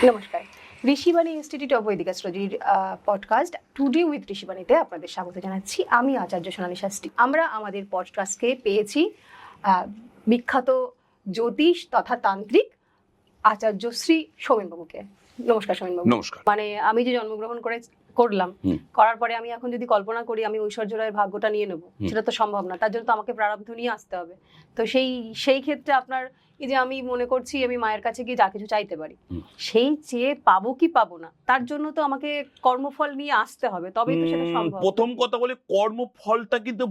নমস্কার, Rishibani institute of বৈদিক অ্যাস্ট্রোলজির podcast today with ঋষিবাণীতে আপনাদের স্বাগত জানাচ্ছি। আমি আচার্য সোনালী শাস্ত্রী। আমরা আমাদের পডকাস্টকে পেয়েছি বিখ্যাত জ্যোতিষ তথা তান্ত্রিক আচার্য শ্রী সৌমেনবাবুকে। নমস্কার সৌমেনবাবু। নমস্কার। মানে আমি যে জন্মগ্রহণ করলাম, করার পরে আমি এখন যদি কল্পনা করি আমি ঐশ্বর্য রায়ের ভাগ্যটা নিয়ে নেবো, সেটা তো সম্ভব না। তার জন্য তো আমাকে প্রারব্ধ নিয়ে আসতে হবে। তো সেই ক্ষেত্রে আপনার এই যে আমি মনে করছি আমি মায়ের কাছে গিয়ে যা কিছু চাইতে পারি, সেই চেয়ে পাবো কি পাবো না, তার জন্য তো আমাকে কর্মফল নিয়ে আসতে হবে, তবেই তো সেটা সম্ভব। প্রথম কথা বলে, কর্মফলটা কিন্তু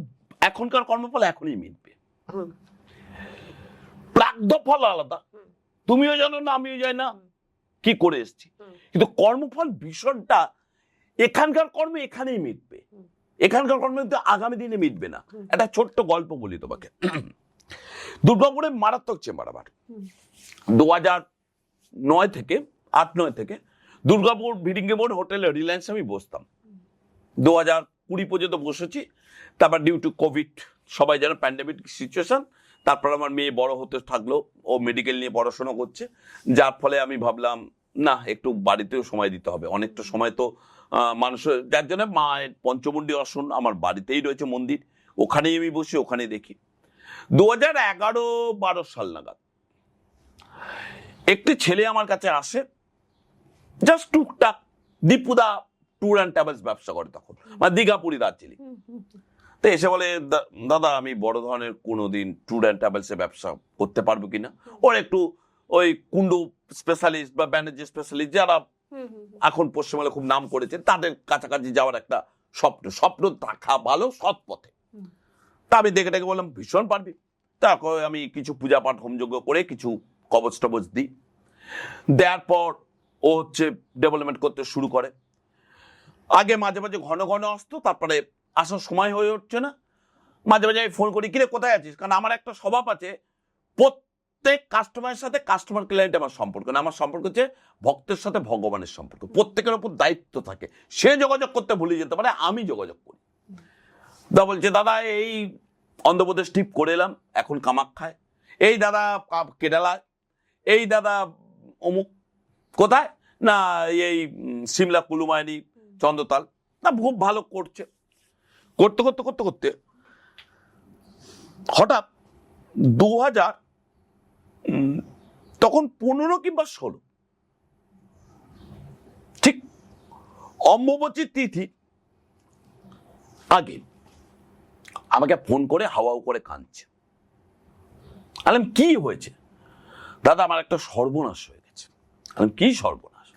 এখনকার কর্মফল এখনই মিলবে। প্রারব্ধ ফল আলাদা, তুমিও জানো না আমিও জানি না কি করে এসেছি, কিন্তু কর্মফল বিষয়টা এখানকার কর্ম এখানেই মিটবে, এখানকার কর্ম কিন্তু আগামী দিনে মিটবে না। একটা ছোট্ট গল্প বলি তোমাকে। দুর্গাপুরে মারাত্মক চেম্বার আমার 2009 থেকে 8-9 থেকে দুর্গাপুর ভিডিঙ্গে বোর্ড হোটেলে রিলায়েন্স আমি বসতাম। 2020 পর্যন্ত বসেছি। তারপর ডিউ টু কোভিড, সবাই যেন প্যান্ডেমিক সিচুয়েশন, তারপর আমার মেয়ে বড় হতে থাকলো, ও মেডিকেল নিয়ে পড়াশোনা করছে, যার ফলে আমি ভাবলাম না, একটু বাড়িতেও সময় দিতে হবে। অনেকটা সময় তো মানুষের, যার জন্য মায়ের পঞ্চমুণ্ডী আসন আমার বাড়িতেই রয়েছে মন্দির, ওখানেই আমি বসি, ওখানেই দেখি। 2011-12 সাল নাগাদ একটি ছেলে আমার কাছে আসে, জাস্ট টুকটাক দীপুদা ট্যুর অ্যান্ড ট্রাভেলস ব্যবসা করে তখন, মানে দীঘা, পুরী, দার্জিলিং। তো এসে বলে, দাদা আমি বড় ধরনের কোনোদিন ট্যুর অ্যান্ড ট্রাভেলস এর ব্যবসা করতে পারবো কিনা। ওর একটু ওই কুন্ডু স্পেশালিস্ট বা ব্যানার্জি স্পেশালিস্ট যারা এখন পশ্চিমবঙ্গে খুব নাম করেছে, তাদের কাছাকাছি যাওয়ার একটা স্বপ্ন থাকা ভালো, সৎ পথে। তা আমি দেখে দেখে বললাম ভীষণ পারবি। তারপর আমি কিছু পূজা পাঠ হোমযজ্ঞ করে কিছু কবচ টবচ দিই। দেওয়ার পর ও ডেভেলপমেন্ট করতে শুরু করে। আগে মাঝে মাঝে ঘন ঘন আসতো, তারপরে আসার সময় হয়ে উঠছে না। মাঝে মাঝে আমি ফোন করি, কিরে কোথায় আছিস? কারণ আমার একটা স্বভাব আছে, প্রত্যেক কাস্টমারের সাথে কাস্টমার ক্লায়েন্ট আমার সম্পর্ক না, আমার সম্পর্ক হচ্ছে ভক্তের সাথে ভগবানের সম্পর্ক। প্রত্যেকের ওপর দায়িত্ব থাকে, সে যোগাযোগ করতে ভুলে যেতে পারে, আমি যোগাযোগ করি। দা বলছে, দাদা এই অন্ধ্রপ্রদেশ ট্রিপ করে এলাম, এখন কামাখ্যায়, এই দাদা কেরালায়, এই দাদা অমুক কোথায়, না এই সিমলা, কুলুমায়নি, চন্দ্রতাল। না খুব ভালো করছে। করতে করতে করতে করতে হঠাৎ 2000 তখন 15 কিংবা 16 ঠিক অম্বুবাচী তিথি আগে আমাকে ফোন করে হাওয়াও করে কাঁদছে। বললাম কি হয়েছে? দাদা আমার একটা সর্বনাশ হয়ে গেছে। বললাম কি সর্বনাশ?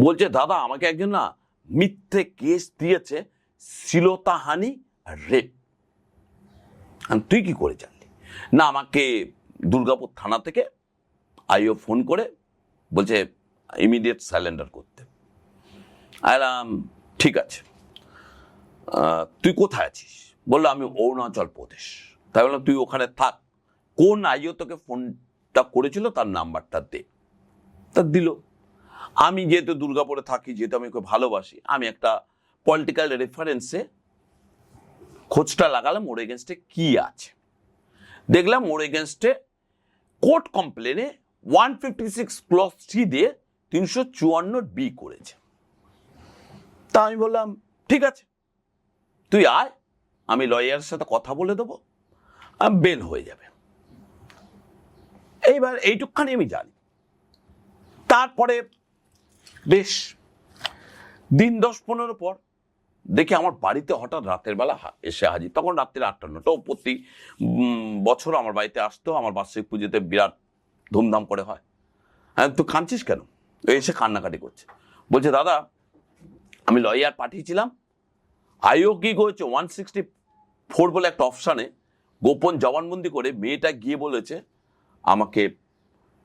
বলছে দাদা আমাকে একজন না মিথ্যে কেস দিয়েছে, শ্লীলতাহানি আর রেপ। তুই কি করে জানলি? না আমাকে দুর্গাপুর থানা থেকে আইও ফোন করে বলছে ইমিডিয়েট সারেন্ডার করতে। আলাম ঠিক আছে, তুই কোথায় আছিস? বললো আমি অরুণাচল প্রদেশ। তাই বললাম তুই ওখানে থাক, কোন আইও তোকে ফোনটা করেছিল তার নাম্বারটা দে। তা দিল। আমি যেহেতু দুর্গাপুরে থাকি, যেহেতু আমি ওকে ভালোবাসি, আমি একটা পলিটিক্যাল রেফারেন্সে খোঁজটা লাগালাম ওর এগেনস্টে কি আছে। দেখলাম ওর এগেনস্টে কোর্ট কমপ্লেনে 156 ক্লজ 3 দিয়ে 354B করেছে। তা আমি বললাম ঠিক আছে, তুই আয়, আমি লয়ারের সাথে কথা বলে দেবো, বেল হয়ে যাবে। এইবার এইটুকখানি আমি জানি। তারপরে বেশ দিন 10-15 পর দেখি আমার বাড়িতে হঠাৎ রাতের বেলা এসে হাজির। তখন রাত্রে 8-9টাও প্রতি বছর আমার বাড়িতে আসতো। আমার বার্ষিক পুজোতে বিরাট ধুমধাম করে হয়। হ্যাঁ তুই কাঁদছিস কেন? এসে কান্নাকাটি করছে। বলছে দাদা আমি লয়ার পাঠিয়েছিলাম, আইও কি করেছে 164 বলে একটা অপশানে গোপন জবানবন্দি করে মেয়েটা গিয়ে বলেছে আমাকে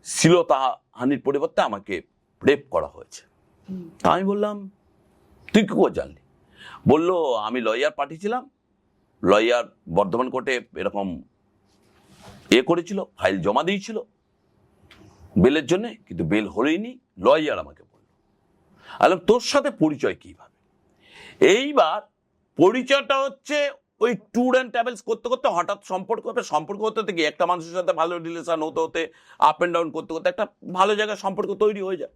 শ্লীলতাহানির পরিবর্তে আমাকে রেপ করা হয়েছে। আমি বললাম তুই কি করে জানলি? বললো আমি লয়ার পাঠিয়েছিলাম, লয়ার বর্ধমান কোর্টে এরকম করেছিল, ফাইল জমা দিয়েছিল বেলের জন্য, কিন্তু বেল হলেইনি। লয়ার আমাকে বললো। আলাম তোর সাথে পরিচয় কিভাবে? এইবার পরিচয়টা হচ্ছে ওই ট্যুর অ্যান্ড ট্রাভেলস করতে করতে হঠাৎ সম্পর্ক হতে গিয়ে একটা মানুষের সাথে ভালো রিলেশন হতে হতে আপ অ্যান্ড ডাউন করতে করতে একটা ভালো জায়গায় সম্পর্ক তৈরি হয়ে যায়।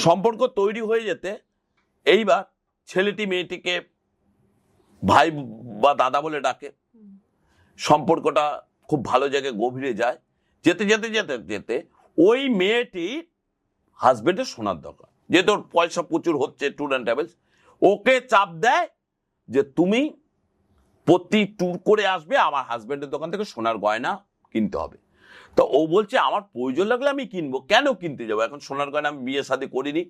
সম্পর্ক তৈরি হয়ে যেতে এইবার ছেলেটি মেয়েটিকে ভাই বা দাদা বলে ডাকে, সম্পর্কটা খুব ভালো জায়গায় গভীরে যায়। যেতে যেতে যেতে যেতে ওই মেয়েটির হাজবেন্ডের শোনার দরকার, যেহেতু ওর পয়সা প্রচুর হচ্ছে, ট্যুর অ্যান্ড ট্রাভেলস, ওকে চাপ দেয় যে তুমি প্রতি ট্যুর করে আসবে, আমার হাজবেন্ডের দোকান থেকে সোনার গয়না কিনতে হবে। তো ও বলছে আমার প্রয়োজন লাগলে আমি কিনবো, কেন কিনতে যাবো, এখন সোনার গয়না আমি বিয়ে শাদী করিনি,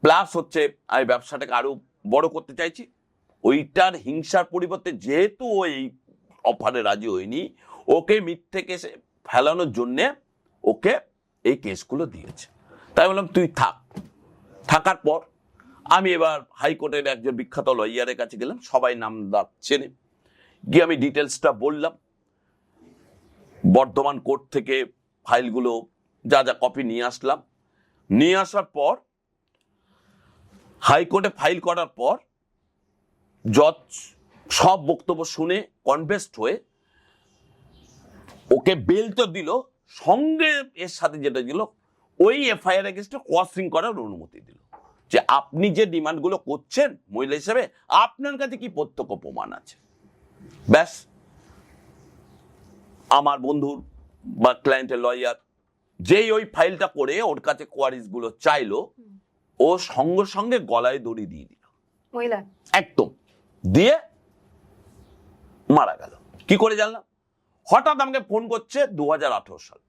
প্লাস হচ্ছে আমি ব্যবসাটাকে আরো বড় করতে চাইছি। ওইটার হিংসার পরিবর্তে যেহেতু ওই অফারে রাজি হয়নি, ওকে মিথ্যে কেসে ফেলানোর জন্যে ওকে এই কেসগুলো দিয়েছে। তাই বললাম তুই থাক। থাকার পর আমি এবার হাইকোর্টের একজন বিখ্যাত লয়ারের কাছে গেলাম, সবাই নাম চেনে, গিয়ে আমি ডিটেলসটা বললাম, বর্ধমান কোর্ট থেকে ফাইলগুলো যা যা কপি নিয়ে আসলাম। নিয়ে আসার পর হাইকোর্টে ফাইল করার পর জজ সব বক্তব্য শুনে কনভিন্সড হয়ে ওকে বেল তো দিল, সঙ্গে এর সাথে যেটা দিল ওই এফআইআর এগেইনস্টে ক্রসিং করার অনুমতি দিল, যে আপনি যে ডিমান্ডগুলো করছেন মহিলা হিসেবে আপনার কাছে কি প্রত্যক্ষ প্রমাণ আছে। ব্যাস, আমার বন্ধুর বা ক্লায়েন্টের লয়ার যেই ওই ফাইলটা করে ওর কাছে কোয়ারিজ গুলো চাইলো, ও সঙ্গে সঙ্গে গলায় দড়ি দিয়ে দিল, মহিলা একদম দিয়ে মারা গেল। কি করে জানলাম? হঠাৎ আমাকে ফোন করছে 2018 সাল,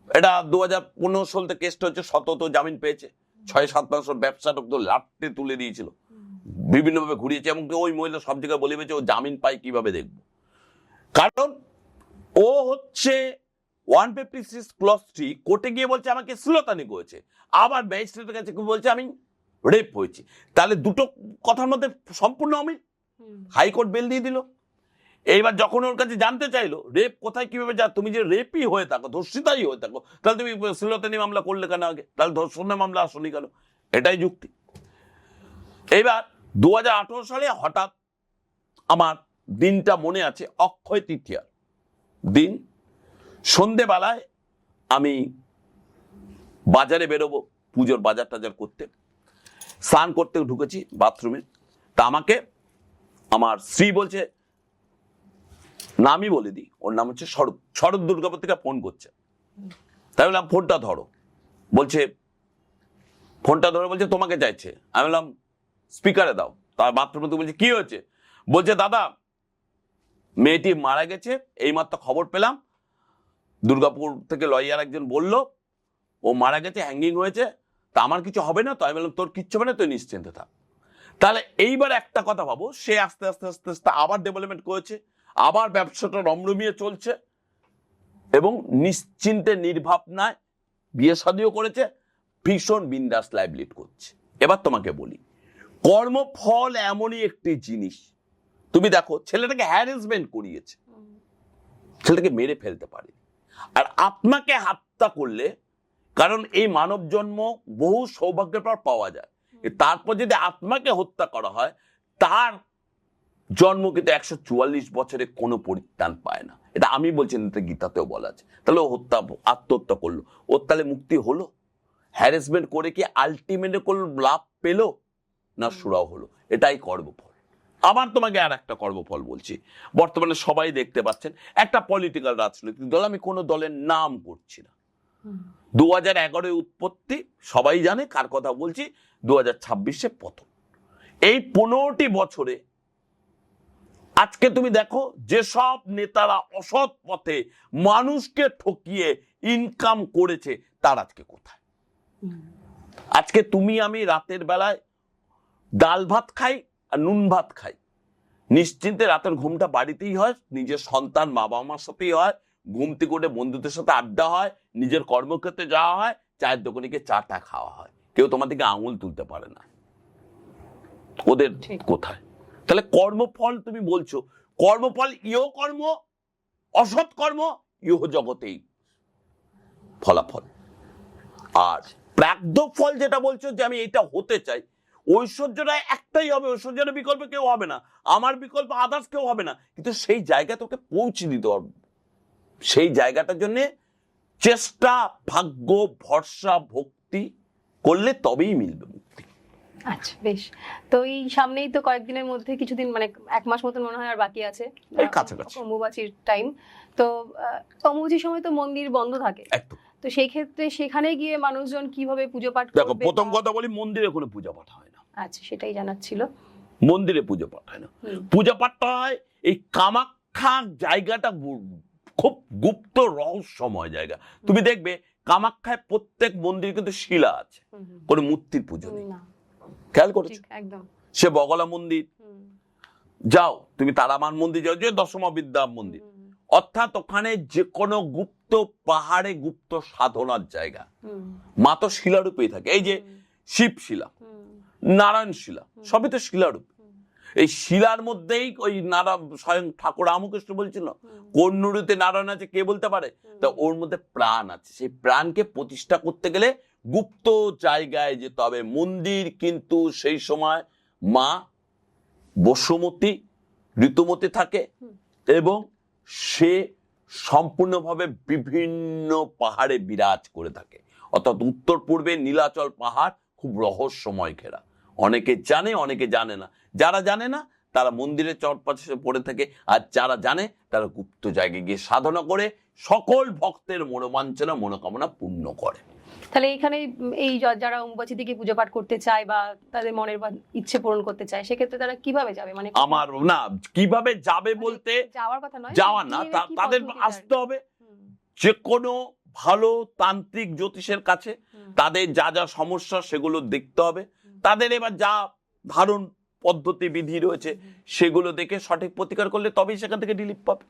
এটা 2015 সালতে কেসটা হচ্ছে, শতত জামিন পেয়েছে, 6-7 মাস ওর ব্যবসাটা তো লাটতে তুলে দিয়েছিল, বিভিন্নভাবে ঘুরিয়েছে, এমনকি ওই মহিলা সব জায়গায় বলে পেয়েছে ও জামিন পায় কিভাবে দেখবো, কারণ ও হচ্ছে 156 ক্লজ 3 কোর্টে গিয়ে বলছে আমাকে শ্লীলতাহানি করেছে, আবার ম্যাজিস্ট্রেটের কাছে বলছে আমি রেপ হয়েছি। তাহলে দুটো কথার মধ্যে সম্পূর্ণ আমি, হাইকোর্ট বেল দিয়ে দিল। এইবার যখন ওর কাছে জানতে চাইলো রেপ কোথায় কিভাবে যা, তুমি যে রেপই হয়ে থাকো, ধর্ষিতাই হয়ে থাকো, তাহলে তুমি শ্লীলতাহানি মামলা করলে কেন আগে, তাহলে ধর্ষণের মামলা আসনি কেন, এটাই যুক্তি। এইবার 2018 সালে হঠাৎ আমার দিনটা মনে আছে, অক্ষয় তৃতীয়ার দিন সন্ধেবেলায় আমি বাজারে বেরোবো, পুজোর বাজার টাজার করতে, স্নান করতে ঢুকেছি বাথরুমে, তা আমাকে আমার স্ত্রী বলছে, নামই বলে দিই, ওর নাম হচ্ছে শরৎ, শরৎ দুর্গাপুর থেকে ফোন করছে। তাই বললাম ফোনটা ধরো, বলছে ফোনটা ধরে বলছে তোমাকে চাইছে। আমি বললাম স্পিকারে দাও। তার বাথরুমে তো বলছে কি হয়েছে, বলছে দাদা মেয়েটি মারা গেছে, এইমাত্র খবর পেলাম, দুর্গাপুর থেকে লয়ার একজন বলল ও মারা গেছে, হ্যাঙ্গিং হয়েছে, তা আমার কিছু হবে না তো। আমি বললাম তোর কিচ্ছু হবে না, তুই নিশ্চিন্তে থাক। তাহলে এইবার একটা কথা ভাবো, সে আস্তে আস্তে আস্তে আস্তে আবার ডেভেলপমেন্ট করেছে, আবার ব্যবসাটা রমরমিয়ে চলছে এবং নিশ্চিন্তে নির্ভাবনায় বিয়ে শাদীও করেছে, ভীষণ বিন্দাস লাইফ লিড করছে। এবার তোমাকে বলি, কর্মফল এমনই একটি জিনিস, তুমি দেখো ছেলেটাকে হ্যারাসমেন্ট করিয়েছে, ছেলেটাকে মেরে ফেলতে পারে, আর আপনাকে হত্যা করলে, কারণ এই মানব জন্ম বহু সৌভাগ্যের পর পাওয়া যায়, তারপর যদি আত্মাকে হত্যা করা হয়, তার জন্ম কিন্তু 144 বছরে কোনো পরিত্রাণ পায় না। এটা আমি বলছি না, এটা গীতাতেও বলা আছে। তাহলে ও আত্মহত্যা করলো, ওর তাহলে মুক্তি হলো? হ্যারাসমেন্ট করে কি আলটিমেটলি কোনো লাভ পেলো না? সুরাও হলো। এটাই কর্মফল। আবার তোমাকে আর একটা কর্মফল বলছি, বর্তমানে সবাই দেখতে পাচ্ছেন একটা পলিটিক্যাল রাজনৈতিক দল, আমি কোনো দলের নাম করছি না, 2011 উৎপত্তি, সবাই জানে কার কথা বলছি, 2026 পতন। এই 15টি বছরে আজকে তুমি দেখো যেসব নেতারা অসৎ পথে মানুষকে ঠকিয়ে ইনকাম করেছে, তার আজকে কোথায়? আজকে তুমি আমি রাতের বেলায় ডাল ভাত খাই আর নুন ভাত খাই, নিশ্চিন্তে রাতের ঘুমটা বাড়িতেই হয়, নিজের সন্তান মা বাবা মার সাথেই হয়, ঘুম থেকে উঠে বন্ধুদের সাথে আড্ডা হয়, নিজের কর্মক্ষেত্রে যাওয়া হয়, চায়ের দোকানে গিয়ে চাটা খাওয়া হয়, কেউ তোমার দিকে আঙুল তুলতে পারে না। ওদের কোথায়? তাহলে কর্মফল তুমি বলছো, কর্মফল ইহ কর্ম, অসৎ কর্ম ইহ জগতেই ফলাফল। আর প্রাগ্ধ ফল যেটা বলছো যে আমি এটা হতে চাই, ঐশ্বর্যটা একটাই হবে, ঐশ্বর্যের বিকল্প কেউ হবে না, আমার বিকল্প আদার্স কেউ হবে না, কিন্তু সেই জায়গা তোকে পৌঁছে দিতে হবে। সেই জায়গাটার জন্য চেষ্টা, ভাগ্য, ভরসা, ভক্তি করলে তবেই মিলবে মুক্তি। আচ্ছা, বেশ। তো এই সামনেই তো কয়েকদিনের মধ্যে, কিছুদিন মানে 1 মাস মতন মনে হয় আর বাকি আছে এই কাছাকাছি অম্বুবাচীর টাইম। তো অম্বুবাচীর সময় তো মন্দির বন্ধ থাকে, একদম। তো সেই ক্ষেত্রে সেখানে গিয়ে মানুষজন কিভাবে পুজো পাঠ দেখো, করবে? প্রথম কথা বলি, মন্দিরে কোনো পূজা পাঠ হয় না। আচ্ছা, সেটাই জানার ছিল। মন্দিরে পুজো পাঠ হয় না, পূজা পাঠটা হয় এই কামাখ্যা জায়গাটা খুব গুপ্ত রহস্যময় জায়গা। তুমি দেখবে কামাখ্যায় প্রত্যেক মন্দির কিন্তু শিলা আছে, কোনো মূর্তির পুজো নেই। খেয়াল করেছো? একদম। সে বগলা মন্দির যাও, তুমি তারামান মন্দির যাও, যে দশমা বিদ্যা মন্দির, অর্থাৎ ওখানে যে কোনো গুপ্ত পাহাড়ে গুপ্ত সাধনার জায়গা, মা তো শিলারূপেই থাকে। এই যে শিব শিলা, নারায়ণ শিলা, সবই তো শিলারূপ। এই শিলার মধ্যেই ওই স্বয়ং ঠাকুর রামকৃষ্ণ বলছিল, কোন নুড়িতে নারায়ণ আছে কে বলতে পারে? তা ওর মধ্যে প্রাণ আছে, সেই প্রাণকে প্রতিষ্ঠা করতে গেলে গুপ্ত জায়গায় যেতে হবে। মন্দির কিন্তু সেই সময় মা বসুমতী, ঋতুমতী থাকে, এবং সে সম্পূর্ণভাবে বিভিন্ন পাহাড়ে বিরাজ করে থাকে। অর্থাৎ উত্তর পূর্বে নীলাচল পাহাড় খুব রহস্যময় ঘেরা। অনেকে জানে, অনেকে জানে না। যারা জানে না তারা মন্দিরের চরপাশে পড়ে থাকে, আর যারা জানে তারা গুপ্ত জায়গায় গিয়ে সাধনা করে সকল ভক্তের মনোবাঞ্ছনা মনোকামনা পূর্ণ করে। তাহলে এখানে এই যারা অম্বুবাচী থেকে পুজো পাঠ করতে চায় বা তাদের মনের ইচ্ছে পূরণ করতে চায়, সেক্ষেত্রে তারা কিভাবে যাবে? মানে আমার না, কিভাবে যাবে বলতে যাওয়ার কথা নয়, যাওয়ার না, তাদের আসতে হবে যে কোনো ভালো তান্ত্রিক জ্যোতিষের কাছে। তাদের যা যা সমস্যা সেগুলো দেখতে হবে, তাদের এবার যা ধারণ পদ্ধতি বিধি রয়েছে সেগুলো দেখে সঠিক প্রতিকার করলে তবেই সেখান থেকে রিলিফ পাবে।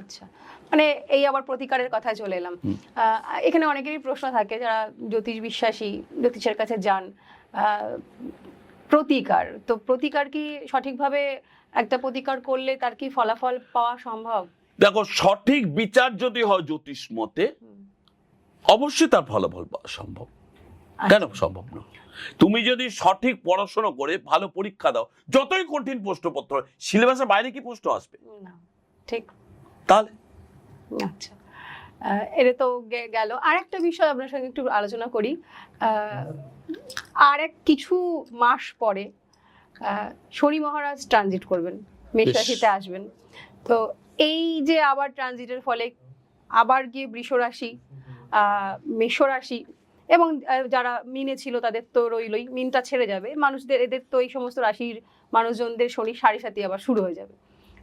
আচ্ছা, মানে এই আবার প্রতিকারের কথায় চলে এলাম। এখানে অনেকেরই প্রশ্ন থাকে, যারা জ্যোতিষ বিশ্বাসী, জ্যোতিষের কাছে যান, প্রতিকার, তো প্রতিকার কি সঠিকভাবে একটা প্রতিকার করলে তার কি ফলাফল পাওয়া সম্ভব? দেখো, সঠিক বিচার যদি হয় জ্যোতিষ মতে, অবশ্যই তার ফলাফল পাওয়া সম্ভব। কেন সম্ভব না? তুমি যদি সঠিক পড়াশোনা করে ভালো পরীক্ষা দাও, যতই কঠিন প্রশ্নপত্র, সিলেবাসের বাইরে কি প্রশ্ন আসবে? না, ঠিক। তাহলে আচ্ছা, এটা তো গেল। আর একটা বিষয় আপনার সঙ্গে একটু আলোচনা করি। আর কিছু মাস পরে শনি মহারাজ ট্রানজিট করবেন, মেষ রাশিতে আসবেন। তো এই যে আবার ট্রানজিটের ফলে আবার গিয়ে বৃষ রাশি, মেষ রাশি, এবং যারা মিনে ছিল তাদের তো রইলই, মিনটা ছেড়ে যাবে মানুষদের, এদের তো এই সমস্ত রাশির মানুষজনদের শনি সাড়ে সাথী আবার শুরু হয়ে যাবে।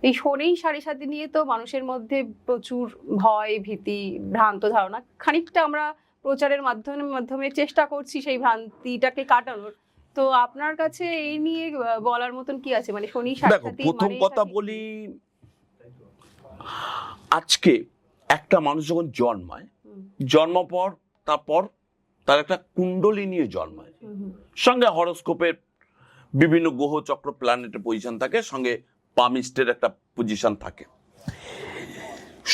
এই শনি সাড়ে সাথী নিয়ে তো মানুষের মধ্যে প্রচুর ভয়, ভীতি, ভ্রান্ত ধারণা, খানিকটা আমরা প্রচারের মাধ্যমে চেষ্টা করছি সেই ভ্রান্তিটাকে কাটানোর। তো আপনার কাছে এই নিয়ে বলার মতন কি আছে? মানে শনি সাড়ে সাথী, প্রথম কথা বলি, আজকে একটা মানুষ যখন জন্মায়, জন্মপর তারপর তার একটা কুণ্ডলী নিয়ে জন্মায়, সঙ্গে হরোস্কোপের বিভিন্ন গ্রহ চক্র প্ল্যানেটের পজিশন থাকে, সঙ্গে পামিস্টের একটা পজিশন থাকে।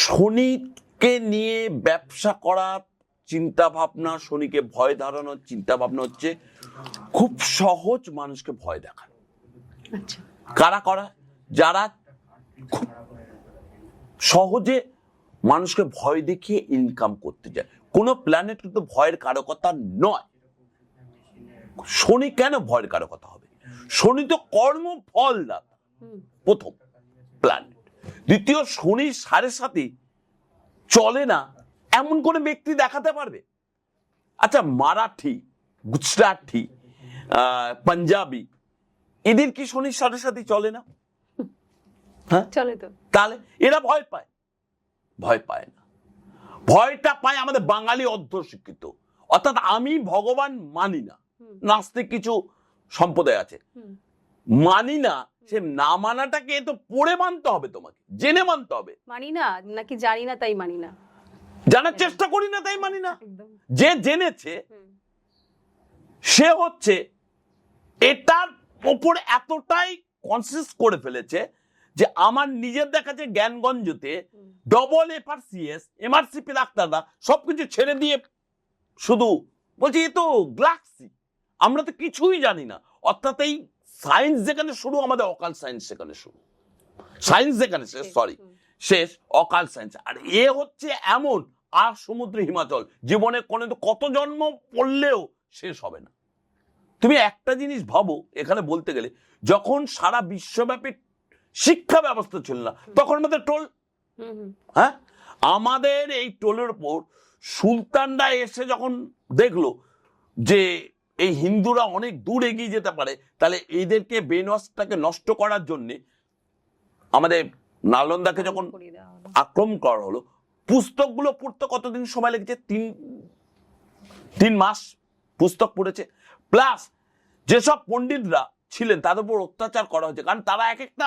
শনিকে নিয়ে ব্যবসা করার চিন্তা ভাবনা, শনিকে ভয় ধারণার চিন্তা ভাবনা হচ্ছে খুব সহজ মানুষকে ভয় দেখানো। কারা করা? যারা খুব সহজে মানুষকে ভয় দেখিয়ে ইনকাম করতে যায়। কোন প্ল্যানেট কিন্তু ভয়ের কারকতা নয়। শনি কেন ভয়ের কারকতা হবে? শনি তো কর্ম ফল দাতা, প্রথম প্ল্যানেট। দ্বিতীয়, শনি সাড়ে সাথে চলে না এমন কোন ব্যক্তি দেখাতে পারবে? আচ্ছা, মারাঠি, গুজরাটি, পাঞ্জাবি, এদের কি শনির সাড়ে সাথে চলে না? হ্যাঁ, চলে তো। তাহলে এরা ভয় পায়? ভয় পায় না। ভয়টা পায় আমাদের বাঙালি অর্ধশিক্ষিত, অর্থাৎ আমি ভগবান মানি না, নাস্তিক কিছু সম্প্রদায় আছে, মানি না। সে না মানাটাকে তো পড়ে মানতে হবে, তোমাকে জেনে মানতে হবে। মানি না নাকি জানি না তাই মানি না, জানার চেষ্টা করি না তাই মানি না। যে জেনেছে সে হচ্ছে এটার উপর এতটাই কনসিয়াস করে ফেলেছে যে আমার নিজের দেখা যে জ্ঞানগঞ্জতে FRCS MRCP ডাক্তাররা সবকিছু ছেড়ে দিয়ে শুধু বলছে এ তো গ্যালাক্সি, আমরা তো কিছুই জানি না। অর্থাৎ এই সায়েন্স যেখানে শুরু, আমাদের অকাল সায়েন্স সেখানে শুরু, সায়েন্স যেখানে শেষ, শেষ অকাল সায়েন্স। আর এ হচ্ছে এমন আর সমুদ্র হিমাচল, জীবনে কত জন্ম পড়লেও শেষ হবে না। তুমি একটা জিনিস ভাবো এখানে বলতে গেলে, যখন সারা বিশ্বব্যাপী শিক্ষা ব্যবস্থা ছিল না তখন আমাদের টোল, হ্যাঁ, আমাদের এই টোলের উপর সুলতানরা এসে যখন দেখলো যে এই হিন্দুরা অনেক দূর এগিয়ে যেতে পারে, তাহলে এদেরকে বেনওয়াজটাকে নষ্ট করার জন্য আমাদের নালন্দাকে যখন আক্রমণ করা হলো, পুস্তকগুলো পড়তে কতদিন সময় লেগেছে? 3 মাস পুস্তক পড়েছে। প্লাস যেসব পণ্ডিতরা ছিলেন তাদের উপর অত্যাচার করা হয়েছে, কারণ তারা এক একটা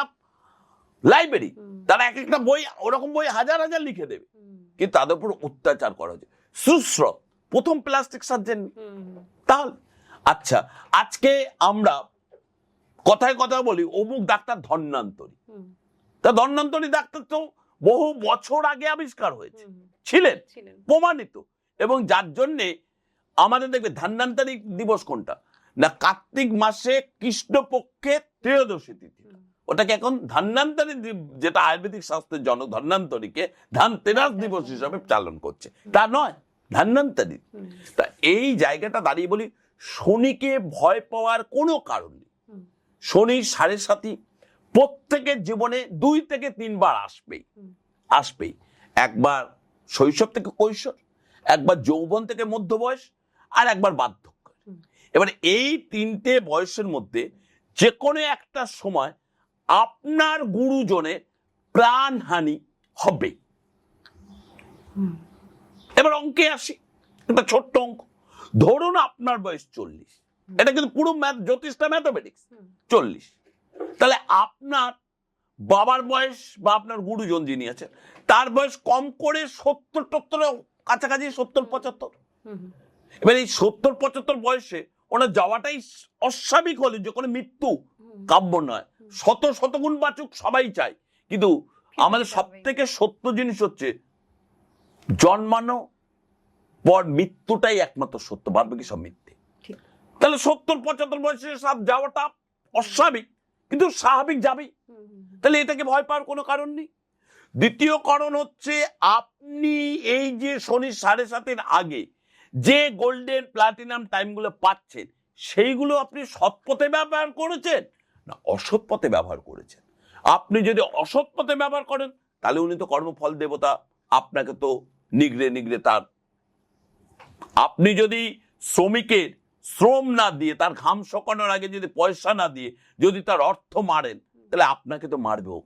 লাইব্রেরি, তারা এক একটা বই, ওরকম বই হাজার হাজার লিখে দেবে, কিন্তু তাদের উপর অত্যাচার করা হয়েছে। সুশ্রত প্রথম প্লাস্টিক সার্জন। তাহলে আচ্ছা, আজকে আমরা কথায় কথা বলি অমুক ডাক্তার ধন্যান্তরী, তা ধন্যান্তরী ডাক্তার তো বহু বছর আগে আবিষ্কার হয়েছে, ছিলেন প্রমাণিত, এবং যার জন্যে আমাদের দেখবে ধন্যান্তরী দিবস কোনটা না, কার্তিক মাসে কৃষ্ণপক্ষে ত্রয়োদশী তিথি, ওটাকে এখন ধন্যান্তরী, যেটা আয়ুর্বেদিক শাস্ত্রের জনক ধন্যান্তরীকে ধানতেরাস দিবস হিসাবে পালন করছে, তা নয়, ধন্যান্তরী। তা এই জায়গাটা দাঁড়িয়ে বলি, শনিকে ভয় পাওয়ার কোনো কারণ নেই। শনির 7.5 প্রত্যেকের জীবনে 2 থেকে 3 বার আসবেই। একবার শৈশব থেকে কৈশোর, একবার যৌবন থেকে মধ্য বয়স, আর একবার বার্ধক্য। এবার এই 3টে বয়সের মধ্যে যে কোনো একটা সময় আপনার গুরুজনের প্রাণহানি হবে। এবার অঙ্কে আসি, একটা ছোট্ট অঙ্ক। ধরুন আপনার বয়স 40, এটা কিন্তু পুরো জ্যোতিষটা ম্যাথমেটিক্স, 40। তাহলে আপনার বাবার বয়স বা আপনার গুরুজন যিনি আছেন তার বয়স কম করে 70-72 কাছাকাছি, 70-75। এবার এই 70-75 বয়সে ওনার যাওয়াটাই অস্বাভাবিক হলে, যে কোনো মৃত্যু কাম্য নয়, শতগুণ বাঁচুক সবাই চায়, কিন্তু আমাদের সব থেকে সত্য জিনিস হচ্ছে জন্মানো পর মৃত্যুটাই একমাত্র সত্য, বাদ বাকি সব মিথ্যে। তাহলে 70-75 বয়সে সব যাওয়াটা অস্বাভাবিক, কিন্তু স্বাভাবিক যাবেই। তাহলে এটাকে ভয় পাওয়ার কোনো কারণ নেই। দ্বিতীয় কারণ হচ্ছে, আপনি এই যে শনি 7.5-এর আগে যে গোল্ডেন প্লাটিনাম টাইমগুলো পাচ্ছেন, সেইগুলো আপনি সৎ পথে ব্যবহার করেছেন না অসৎ পথে ব্যবহার করেছেন? আপনি যদি অসৎ পথে ব্যবহার করেন তাহলে উনি তো কর্মফল দেবতা, আপনাকে তো নিগড়ে তার, আপনি যদি শ্রমিকের শ্রম না দিয়ে, তার ঘাম শুকানোর আগে যদি পয়সা না দিয়ে যদি তার অর্থ মারেন, তাহলে আপনাকে তো মারবেও।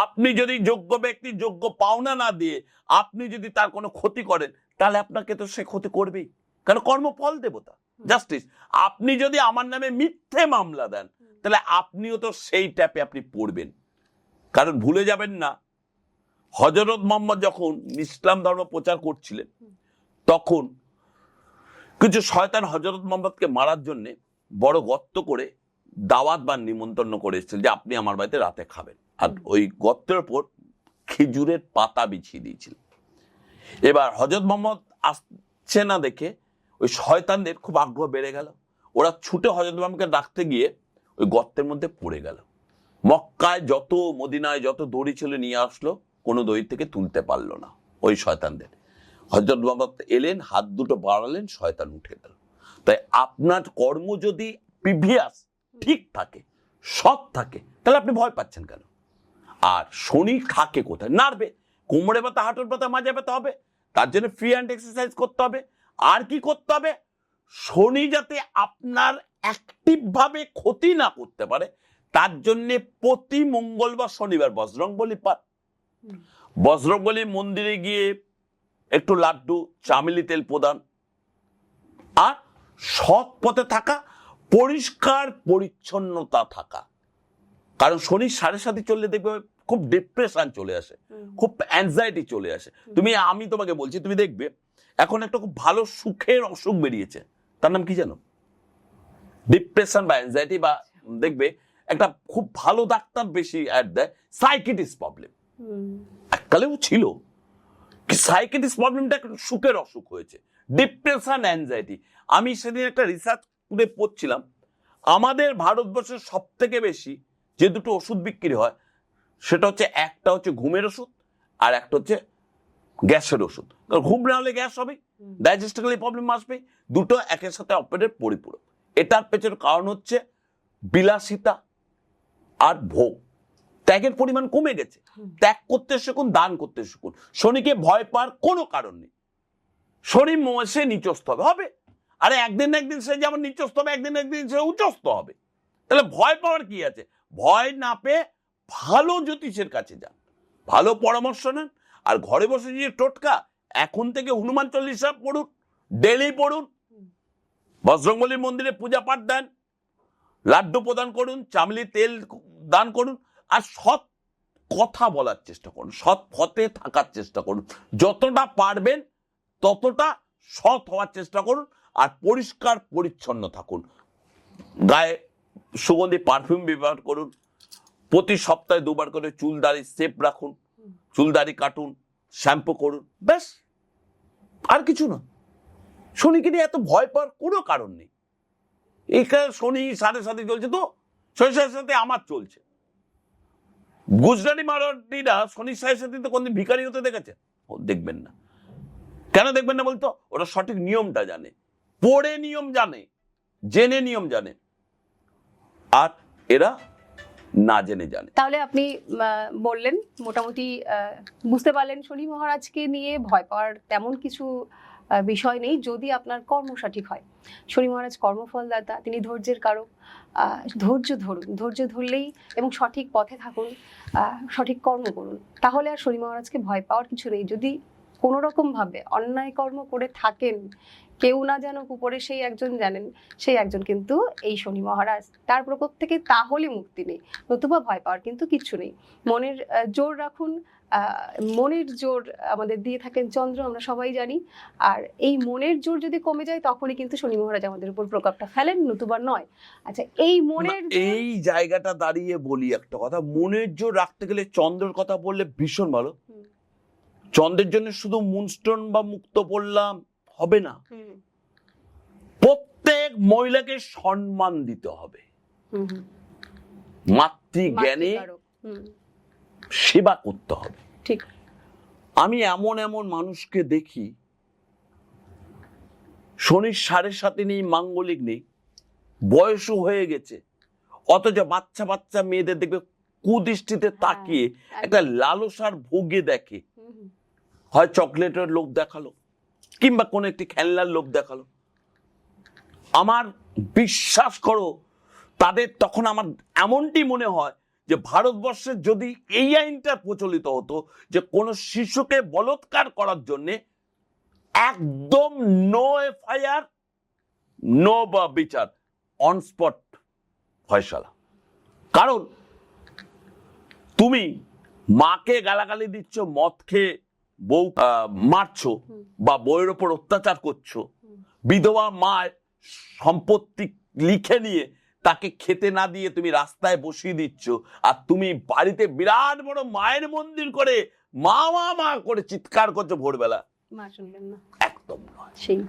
আপনি যদি যোগ্য ব্যক্তি যোগ্য পাওনা না দিয়ে আপনি যদি তার কোনো ক্ষতি করেন, তাহলে আপনাকে তো সে ক্ষতি করবেই, কারণ কর্মফল দেবতা, জাস্টিস। আপনি যদি আমার নামে মিথ্যে মামলা দেন, তাহলে আপনিও তো সেই ট্যাপে আপনি পড়বেন। কারণ ভুলে যাবেন না, হযরত মুহাম্মদ যখন ইসলাম ধর্ম প্রচার করছিলেন, তখন কিছু শয়তান হযরত মুহাম্মদকে মারার জন্য বড় গর্ত করে দাওয়াত বা নিমন্ত্রণ করে এসেছিল যে আপনি আমার বাড়িতে রাতে খাবেন, আর ওই গর্তের উপর খেজুরের পাতা বিছিয়ে দিয়েছিল। এবার হযরত মুহাম্মদ আসছে না দেখে ওই শয়তানদের খুব আগ্রহ বেড়ে গেল, ওরা ছুটে হযরত মুহাম্মদকে ডাকতে গিয়ে ওই গর্তের মধ্যে পড়ে গেল। মক্কায় যত, মদিনায় যত দড়ি ছিল নিয়ে আসলো, কোনো দড়ি থেকে তুলতে পারলো না ওই শয়তানদের। হযরত মুহাম্মদ এলেন, হাত দুটো বাড়ালেন, শয়তান উঠে গেল। তাই আপনার কর্ম যদি প্রিভিয়াস ঠিক থাকে, সৎ থাকে, তাহলে আপনি ভয় পাচ্ছেন কেন? আর শনি থাকে কোথায়? নাড়বে, কোমরে ব্যথা, হাঁটুর ব্যথা, মাঝে ব্যথা হবে, তার জন্য ফ্রি হ্যান্ড এক্সারসাইজ করতে হবে। আর কি করতে হবে? শনি যাতে আপনার অ্যাক্টিভ ভাবে ক্ষতি না করতে পারে, তার জন্য প্রতি মঙ্গলবার শনিবার বজরংবলী পাঠ, বজরংবলী মন্দিরে গিয়ে একটু লাড্ডু, চামেলি তেল প্রদান, আর সৎ পথে থাকা, পরিষ্কার পরিচ্ছন্নতা থাকা। কারণ শনি 7.5 চললে দেখবে খুব ডিপ্রেশন চলে আসে, খুব অ্যাংজাইটি চলে আসে। আমি তোমাকে বলছি, তুমি দেখবে এখন একটা খুব ভালো সুখের অসুখ বেরিয়েছে, তার নাম কি জানো? ডিপ্রেশন বা অ্যাংজাইটি, বা দেখবে একটা খুব ভালো ডাক্তার বেশি অ্যাড দেয় সাইকিয়াট্রিস্ট প্রবলেম। এককালেও ছিল, সাইকিয়াট্রিস্ট প্রবলেমটা সুখের অসুখ হয়েছে, ডিপ্রেশন, অ্যাংজাইটি। আমি সেদিন একটা রিসার্চ করে পড়ছিলাম, আমাদের ভারতবর্ষের সব থেকে বেশি যে দুটো ওষুধ বিক্রি হয়, সেটা হচ্ছে, একটা হচ্ছে ঘুমের ওষুধ, আর একটা হচ্ছে গ্যাসের ওষুধ, ঘুম না হলে গ্যাস হবে, ডাইজেস্টিক্যালি প্রবলেম আসবে, দুটো একের সাথে অপারেটের পরিপূরক। এটার পেছনের কারণ হচ্ছে বিলাসিতা আর ভোগ। ত্যাগের পরিমাণ কমে গেছে। ত্যাগ করতে শিখুন, দান করতে শিখুন। শনিকে ভয় পাওয়ার কোনো কারণ নেই। শনি সে নিচস্থ হবে, আরে একদিন না একদিন সে যেমন নিচস্থ হবে, একদিন না একদিন সে উচ্চস্থ হবে। তাহলে ভয় পাওয়ার কি আছে? ভয় না পেয়ে ভালো জ্যোতিষের কাছে যান, ভালো পরামর্শ নেন। আর ঘরে বসে যে টোটকা, এখন থেকে হনুমান চল্লিশা পড়ুন, ডেলি পড়ুন, বজরংবলীর মন্দিরে পূজা পাঠ দেন, লাড্ডু প্রদান করুন, চামলি তেল দান করুন, আর সৎ কথা বলার চেষ্টা করুন, সৎ পথে থাকার চেষ্টা করুন। যতটা পারবেন ততটা সৎ হওয়ার চেষ্টা করুন, আর পরিষ্কার পরিচ্ছন্ন থাকুন। গায়ে সুগন্ধি পারফিউম ব্যবহার করুন, প্রতি সপ্তাহে 2 বার করে চুল দাড়ি শেপ রাখুন, চুল দাড়ি কাটুন, শ্যাম্পু করুন, ব্যাস, আর কিছু না। শনিকে নিয়ে এত ভয় পাওয়ার কোনো কারণ নেই। এখানে শনি 7.5 চলছে, তো শনির সাথে আমার চলছে। গুজরাটি মারাঠিরা শনির সাথে তো কোনদিন ভিখারি হতে দেখেছে? দেখবেন না। কেন দেখবেন না বলতো? ওরা সঠিক নিয়মটা জানে, পড়ে নিয়ম জানে, জেনে নিয়ম জানে, আর এরা না জেনে জানে। তাহলে আপনি বললেন মোটামুটি বুঝতে পারলেন শনি মহারাজকে নিয়ে ভয় পাওয়ার তেমন কিছু বিষয় নেই, যদি আপনার কর্ম সঠিক হয়। শনি মহারাজ কর্মফলদাতা, তিনি ধৈর্যের কারক। ধৈর্য ধরুন, ধৈর্য ধরলেই এবং সঠিক পথে থাকুন, সঠিক কর্ম করুন, তাহলে আর শনি মহারাজকে ভয় পাওয়ার কিছু নেই। যদি কোনো রকম ভাবে অন্যায় কর্ম করে থাকেন, কেউ না জানুক, উপরে সেই একজন জানেন, সেই একজন কিন্তু এই শনি মহারাজ, তার প্রকোপ থেকে তাহলে মুক্তি নেই, নতুবা ভয় পাওয়ার কিন্তু কিচ্ছু নেই। মনের জোর রাখুন। মনের জোর আমাদের দিয়ে থাকেন চন্দ্র, আমরা সবাই জানি। আর এই মনের জোর যদি কমে যায়, তখনই কিন্তু শনি মহারাজ আমাদের উপর প্রকোপটা ফেলেন, নতুবা নয়। আচ্ছা, এই মনের এই জায়গাটা দাঁড়িয়ে বলি একটা কথা, মনের জোর রাখতে গেলে চন্দ্রের কথা বললে ভীষণ ভালো। চন্দ্রের জন্য শুধু মুনস্টোন বা মুক্ত বললাম হবে না, প্রত্যেক মহিলাকে সম্মান দিতে হবে, মাতৃজ্ঞানে সেবা করতে হবে। ঠিক। আমি এমন এমন মানুষকে দেখি, শনির 7.5 নেই, মাঙ্গলিক নেই, বয়সও হয়ে গেছে, অথচ বাচ্চা বাচ্চা মেয়েদের দেখবে কুদৃষ্টিতে তাকিয়ে একটা লালসার ভোগে দেখে। হয় চকলেটের লোভ দেখালো, কিংবা কোন একটি খেলনার লোভ দেখালো। আমার বিশ্বাস করো, তাদের তখন আমার এমনটি মনে হয় যে ভারতবর্ষে যদি এই আইনটা প্রচলিত হতো যে কোন শিশুকে বলাৎকার করার জন্য একদম নো এফআইআর, নো বা বিচার, অন স্পট ফয়সালা। কারণ তুমি মাকে গালাগালি দিচ্ছ, মদ খেয়ে বউ মারছো, বা বউয়ের ওপর অত্যাচার করছো, বিধবা মায়ের সম্পত্তি লিখে নিয়ে তাকে খেতে না দিয়ে তুমি রাস্তায় বসিয়ে দিচ্ছ, আর তুমি বাড়িতে বিরাট বড় মায়ের মন্দির করে মা মা মা করে চিৎকার করছো ভোরবেলা। মা শুনবেন না, একদম নয়। সেই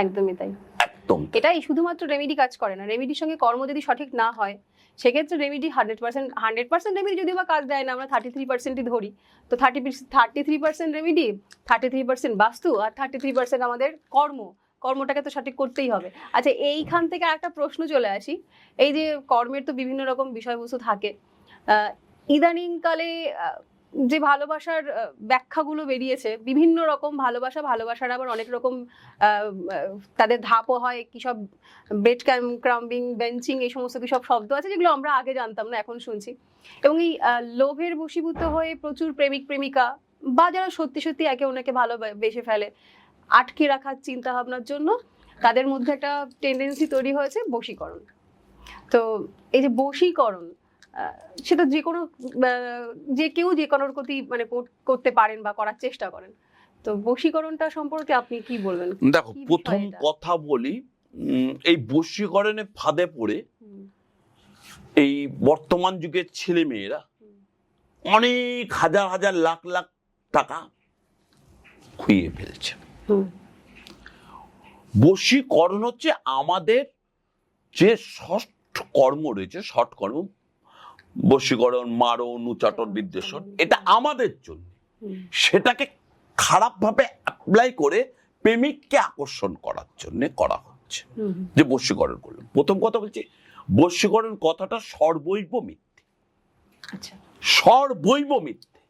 একদমই তাই, একদম। এটাই শুধুমাত্র রেমেডি কাজ করে না, রেমেডির সঙ্গে কর্ম যদি সঠিক না হয়, সেক্ষেত্রে রেমেডি 100% রেমেডি যদি বা কাজ দেয় না, আমরা 33%ই ধরি, তো 33% রেমেডি, 33% বাস্তু, আর 33% আমাদের কর্মটাকে তো সঠিক করতেই হবে। আচ্ছা, এইখান থেকে একটা প্রশ্ন চলে আসি। এই যে কর্মের তো বিভিন্ন রকম বিষয়বস্তু থাকে, ইদানিংকালে যে ভালোবাসার ব্যাখ্যাগুলো বেরিয়েছে, বিভিন্ন রকম ভালোবাসার আবার অনেক রকম তাদের ধাপও হয়, কি সব বেড ক্রাম্বিং, বেঞ্চিং, এই সমস্ত কি সব শব্দ আছে যেগুলো আমরা আগে জানতাম না, এখন শুনছি। এবং এই লোভের বশীভূত হয়ে প্রচুর প্রেমিক প্রেমিকা বা যারা সত্যি সত্যি একে অন্যকে ভালোবেসে ফেলে, আটকে রাখার চিন্তা ভাবনার জন্য তাদের মধ্যে একটা টেন্ডেন্সি তৈরি হয়েছে বশীকরণ। তো এই যে বশীকরণ, সেটা যে কেউ যে কোনো প্রতি মানে করতে পারেন বা করার চেষ্টা করেন, তো বশীকরণটা সম্পর্কে আপনি কি বলবেন? দেখো, প্রথম কথা বলি, এই বশীকরণের ফাঁদে পড়ে এই বর্তমান যুগের ছেলে মেয়েরা অনেক হাজার হাজার লাখ লাখ টাকা খুইয়ে ফেলছে। বশীকরণ হচ্ছে আমাদের যে ষষ্ঠ কর্ম রয়েছে, ষট কর্ম, বশীকরণ, মারণ, উচাটন, বিদ্বেষণ, এটা আমাদের জন্য। সেটাকে খারাপভাবে অ্যাপ্লাই করে প্রেমিককে আকর্ষণ করার জন্য করা হচ্ছে। যে বশীকরণ করলো, প্রথম কথা বলছি বশীকরণ কথাটা সর্বৈব মিথ্যে, আচ্ছা, সর্বৈব মিথ্যে।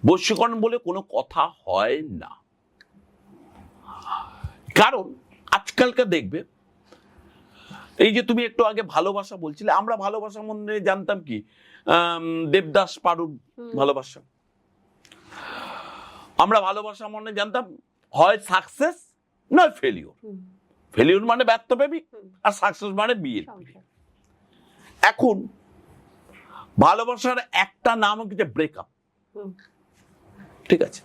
বশীকরণ বলে কোনো কথা হয় না। কারণ আজকালকার দেখবে, এই যে তুমি একটু আগে ভালোবাসা বলছিলে, আমরা ভালোবাসা মনে জানতাম কি দেবদাস পারুর ভালোবাসা, আমরা ভালোবাসা মনে জানতাম হয় সাকসেস নয় ফেলিওর। ফেলিওর মানে ব্যর্থ প্রেমিক, আর সাকসেস মানে বিয়ে। এখন ভালোবাসার একটা নাম হচ্ছে ব্রেকআপ। ঠিক আছে,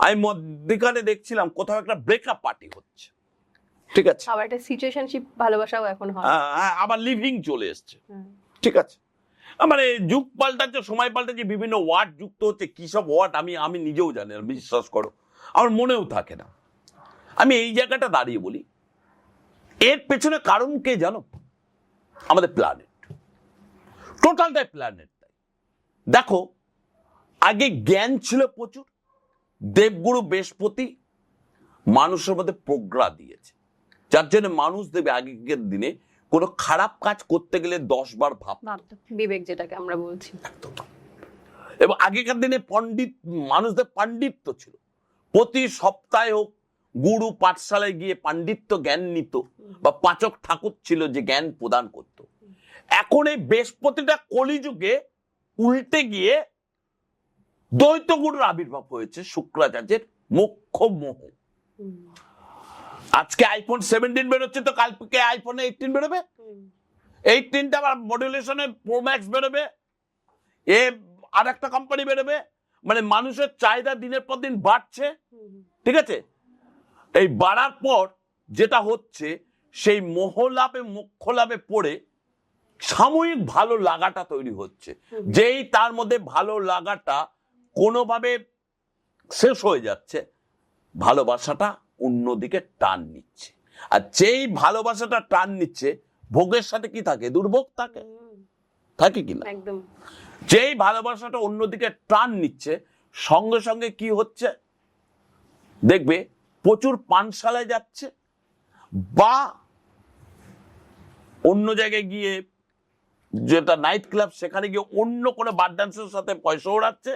আমি মধ্যিখানে দেখছিলাম কোথাও একটা ব্রেকআপ পার্টি হচ্ছে। ঠিক আছে, আবার একটা সিচুয়েশনশিপ ভালোবাসাও এখন হয়, আবার লিভিং চলে এসছে। ঠিক আছে, মানে যুগ পাল্টাচ্ছে, সময় পাল্টাচ্ছে, বিভিন্ন ওয়ার্ড যুক্ত হচ্ছে। কি সব ওয়ার্ড আমি নিজেও জানি না, বিশ্বাস করো আমার মনেও থাকে না। আমি এই জায়গাটা দাঁড়িয়ে বলি, এর পেছনে কারণ কে জানো? আমাদের প্ল্যানেট, টোটালটাই প্ল্যানেট। দেখো, আগে জ্ঞান ছিল প্রচুর, দেবগুরু বৃহস্পতি মানুষের মধ্যে প্রজ্ঞা দিয়েছে, যার জন্য মানুষ দেবে আগেকার দিনে কোনো খারাপ কাজ করতে গেলে 10 বার ভাবতো, বিবেক যেটাকে আমরা বলছি। এবং আগেকার দিনে পণ্ডিত মানুষদের পাণ্ডিত্য ছিল, প্রতি সপ্তাহে হোক গুরু পাঠশালায় গিয়ে পাণ্ডিত্য জ্ঞান নিত, বা পাচক ঠাকুর ছিল যে জ্ঞান প্রদান করত। এখন এই বৃহস্পতিটা কলিযুগে উল্টে গিয়ে দ্বৈত গুরুর আবির্ভাব হয়েছে, শুক্রাচার্যের মুখ্য মোহ। আজকে আইফোন 17 বেরোচ্ছে, তো কালকে আইফোন 18 বেরোবে, 18টা আবার মডুলেশনে প্রো ম্যাক্স বেরোবে, আর একটা কোম্পানি বেরোবে। মানে মানুষের চাহিদা দিনের পর দিন বাড়ছে। ঠিক আছে, এই বাড়ার পর যেটা হচ্ছে, সেই মোহ লাভে মুখ্য লাভে পড়ে সাময়িক ভালো লাগাটা তৈরি হচ্ছে। যেই তার মধ্যে ভালো লাগাটা কোনোভাবে শেষ হয়ে যাচ্ছে, ভালোবাসাটা অন্যদিকে টান নিচ্ছে। আর যেই ভালোবাসাটা টান নিচ্ছে, ভোগের সাথে কি থাকে? দুর্ভোগ থাকে, থাকে কিনা? একদম। যেই ভালোবাসাটা অন্যদিকে টান নিচ্ছে, সঙ্গে সঙ্গে কি হচ্ছে দেখবে, প্রচুর পানশালায় যাচ্ছে, বা অন্য জায়গায় গিয়ে যেটা নাইট ক্লাব, সেখানে গিয়ে অন্য কোনো বার ডান্সের সাথে পয়সা ওড়াচ্ছে,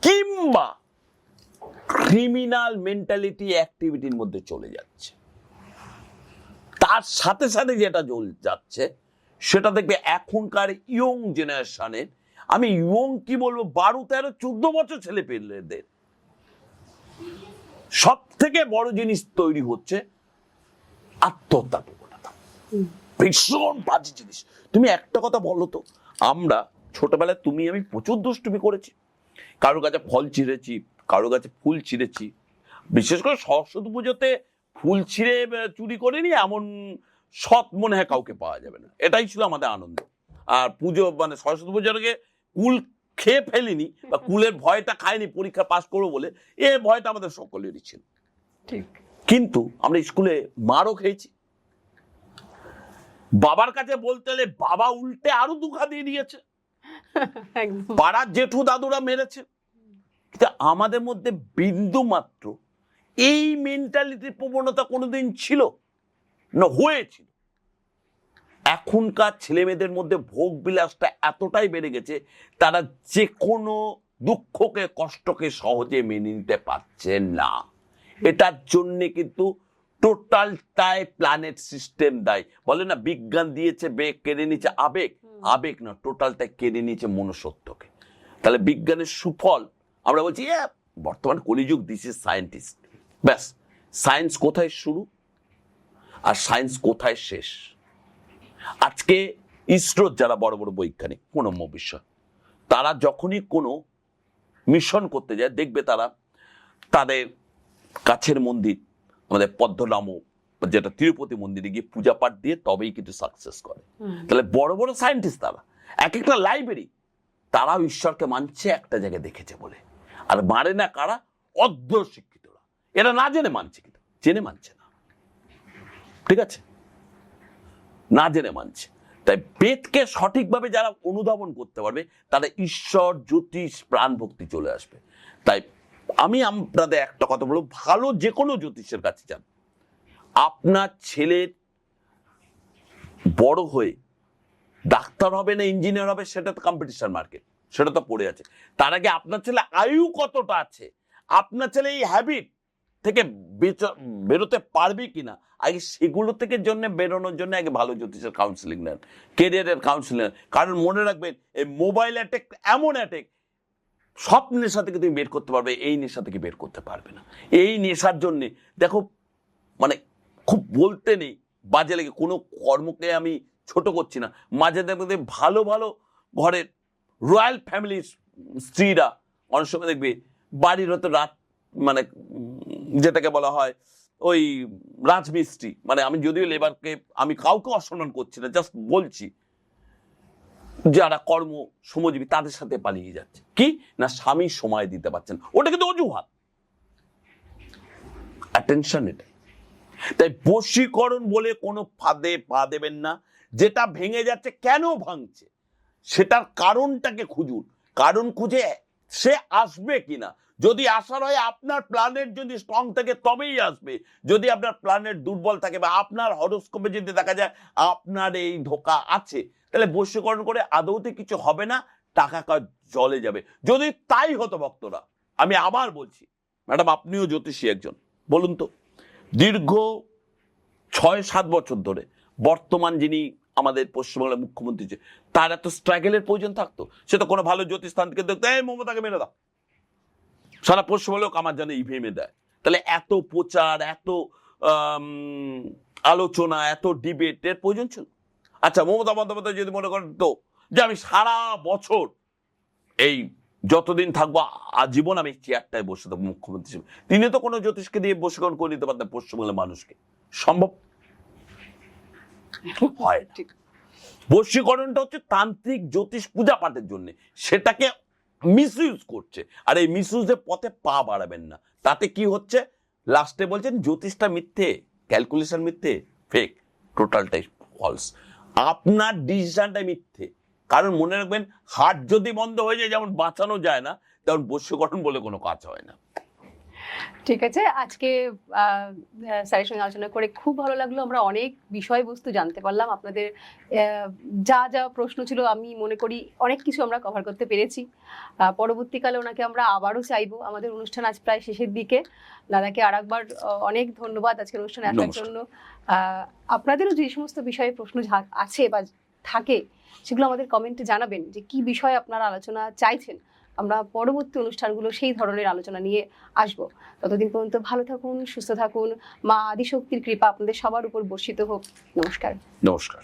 কিংবা ক্রিমিনাল মেন্টালিটি অ্যাক্টিভিটির মধ্যে চলে যাচ্ছে। তার সাথে সাথে যেটা যাচ্ছে, সেটা দেখবে এখনকার ইয়ং জেনারেশনের, আমি ইয়ং কি বলবো, 12, 13, 14 বছর ছেলে পেলেদের সব থেকে বড় জিনিস তৈরি হচ্ছে আত্মহত্যা প্রবণতা। ভীষণ বাজে জিনিস। তুমি একটা কথা বলো তো, আমরা ছোটবেলায় তুমি আমি প্রচুর দুষ্টুমি করেছি, কারো কাছে ফল ছিঁড়েছি, কারো কাছে ফুল ছিঁড়েছি। বিশেষ করে সরস্বতী পুজোতে ফুল ছিঁড়ে চুরি করিনি এমন সৎ মনে হয় কাউকে পাওয়া যাবে না, এটাই ছিল আমাদের আনন্দ। আর পুজো মানে সরস্বতী পুজোর আগে কুল খেয়ে ফেলিনি, বা কুলের ভয়টা খাইনি পরীক্ষা পাস করবো বলে, এ ভয়টা আমাদের সকলেরই ছিল। ঠিক। কিন্তু আমরা স্কুলে মারও খেয়েছি, বাবার কাছে বলতে হলে বাবা উল্টে আরো দুঃখা দিয়ে দিয়েছে, পাড়ার জেঠু দাদুরা মেরেছে। কিন্তু আমাদের মধ্যে বিন্দু মাত্র এই মেন্টালিটির প্রবণতা কোনোদিন ছিল না, হয়েছিল। এখনকার ছেলে মেয়েদের মধ্যে ভোগ বিলাসটা এতটাই বেড়ে গেছে, তারা যে কোনো দুঃখকে কষ্টকে সহজে মেনে নিতে পারছে না। এটার জন্য কিন্তু টোটালটাই প্ল্যানেট সিস্টেম দায়ী। বলে না, বিজ্ঞান দিয়েছে বেগ, কেড়ে নিচ্ছে আবেগ, আবেগ না, টোটালটাই কেড়ে নিয়েছে মনুষ্যত্বকে। তাহলে বিজ্ঞানের সুফল আমরা বলছি, বর্তমান কলিযুগ, দিস ইজ সায়েন্টিস্ট। ব্যাস, সায়েন্স কোথায় শুরু আর সায়েন্স কোথায় শেষ? আজকে ইসরোর যারা বড় বড় বৈজ্ঞানিক, প্রণব বিশ্বাস, তারা যখনই কোনো মিশন করতে যায়, দেখবে তারা তাদের কাছের মন্দির, আমাদের পদ্মনাম যেটা তিরুপতি মন্দিরে গিয়ে পূজা পাঠ দিয়ে তবেই কিন্তু সাকসেস করে। তাহলে বড় বড় সায়েন্টিস্ট তারা, এক একটা লাইব্রেরি, তারাও ঈশ্বরকে মানছে একটা জায়গায় দেখেছে বলে। আর মারে না কারা? অর্ধ শিক্ষিতরা। এরা না জেনে মানছে, কিন্তু জেনে মানছে না। ঠিক আছে, না জেনে মানছে। তাই বেদকে সঠিকভাবে যারা অনুধাবন করতে পারবে, তারা ঈশ্বর, জ্যোতিষ, প্রাণ ভক্তি চলে আসবে। তাই আমি আপনাদের একটা কথা বলবো, ভালো যে কোনো জ্যোতিষের কাছে যান। আপনার ছেলের বড় হয়ে ডাক্তার হবে না ইঞ্জিনিয়ার হবে, সেটা তো কম্পিটিশন মার্কেট, সেটা তো পড়ে আছে। তার আগে আপনার ছেলে আয়ু কতটা আছে, আপনার ছেলে এই হ্যাবিট থেকে বেরোতে পারবে কিনা, আগে সেগুলো থেকে বেরোনোর জন্য আগে ভালো জ্যোতিষের কাউন্সিলিং নেন, কেরিয়ারের কাউন্সিলিং নেন। কারণ মনে রাখবেন, এই মোবাইল অ্যাটেক এমন অ্যাটেক, সব নেশা থেকে তুমি বের করতে পারবে, এই নেশা থেকে বের করতে পারবে না। এই নেশার জন্য দেখো, মানে খুব বলতে নেই, বাজে লেগে কোনো কর্মকে আমি ছোট করছি না, মাঝে দেখবে ভালো ভালো ঘরের রয়্যাল ফ্যামিলির স্ত্রীরা অনেক সময় দেখবে বাড়ির হয়তো রাত, মানে যেটাকে বলা হয় ওই রাজমিস্ত্রি, মানে আমি যদিও লেবারকে আমি কাউকে অসম্মান করছি না, জাস্ট বলছি, যারা কর্ম শ্রমজীবী তাদের সাথে পালিয়ে যাচ্ছে, কি না স্বামী সময় দিতে পারছেন, ওটা কিন্তু অজুহাত, অ্যাটেনশন এটা। তাই বশীকরণ বলে কোনো ফাঁদে পা দেবেন না। যেটা ভেঙে যাচ্ছে, কেন ভাঙছে সেটার কারণটাকে খুঁজুন, কারণ খুঁজে সে আসবে কিনা। যদি আসার হয়, আপনার প্ল্যানেট যদি স্ট্রং থাকে তবেই আসবে। যদি আপনার প্ল্যানেট দুর্বল থাকে বা আপনার হরোস্কোপে যদি দেখা যায় আপনার এই ধোঁকা আছে, তাহলে বশীকরণ করে আদৌতে কিছু হবে না, টাকা জলে যাবে। যদি তাই হতো ভক্তরা, আমি আবার বলছি, ম্যাডাম আপনিও জ্যোতিষী একজন, বলুন তো, দীর্ঘ 6-7 বছর ধরে বর্তমান যিনি আমাদের পশ্চিমবাংলার মুখ্যমন্ত্রী, তার এত স্ট্রাগলের প্রয়োজন থাকতো? সে তো কোনো ভালো জ্যোতিষস্থান থেকে দেখতো, এই মমতাকে মেরে দাও, সারা পশ্চিমবঙ্গ আমার জানে ইভিএমে দেয়। তাহলে এত প্রচার, এত আলোচনা, এত ডিবেটের প্রয়োজন ছিল? আচ্ছা, মমতা বন্দ্যোপাধ্যায় যদি মনে করেন তো যে আমি সারা বছর এই যতদিন থাকবো আজীবন আমি চেয়ারটায় বসে থাকবো মুখ্যমন্ত্রী হিসেবে, তিনি তো কোনো জ্যোতিষকে দিয়ে বশীকরণ করে নিতে পারতেন পশ্চিমবঙ্গের মানুষকে? সম্ভব হয় না। বশীকরণটা হচ্ছে তান্ত্রিক জ্যোতিষ পূজা পাঠের জন্য, সেটাকে মিসইউজ করছে। আর এই মিসইউজের পথে পা বাড়াবেন না। তাতে কি হচ্ছে, লাস্টে বলছেন জ্যোতিষটা মিথ্যে, ক্যালকুলেশন মিথ্যে, ফেক, টোটালটাই ফলস, আপনার ডিসিশনটাই মিথ্যে। কারণ মনে রাখবেন, হার্ট যদি বন্ধ হয়ে যায়, যেমন বাঁচানো যায় না, তেমন বশীকরণ বলে কোনো কাজ হয় না। ঠিক আছে, আজকে স্যারের সঙ্গে আলোচনা করে খুব ভালো লাগলো। আমরা অনেক বিষয়বস্তু জানতে পারলাম, আপনাদের যা যা প্রশ্ন ছিল আমি মনে করি অনেক কিছু আমরা কভার করতে পেরেছি। পরবর্তীকালে ওনাকে আমরা আবারও চাইবো। আমাদের অনুষ্ঠান আজ প্রায় শেষের দিকে। দাদাকে আরেকবার অনেক ধন্যবাদ আজকের অনুষ্ঠানে আসার জন্য। আপনাদেরও যে সমস্ত বিষয়ে প্রশ্ন আছে বা থাকে, সেগুলো আমাদের কমেন্টে জানাবেন যে কি বিষয়ে আপনারা আলোচনা চাইছেন। আমরা পরবর্তী অনুষ্ঠানগুলো সেই ধরনের আলোচনা নিয়ে আসব। ততদিন পর্যন্ত ভালো থাকুন, সুস্থ থাকুন। মা আদিশক্তির কৃপা আপনাদের সবার উপর বর্ষিত হোক। নমস্কার। নমস্কার।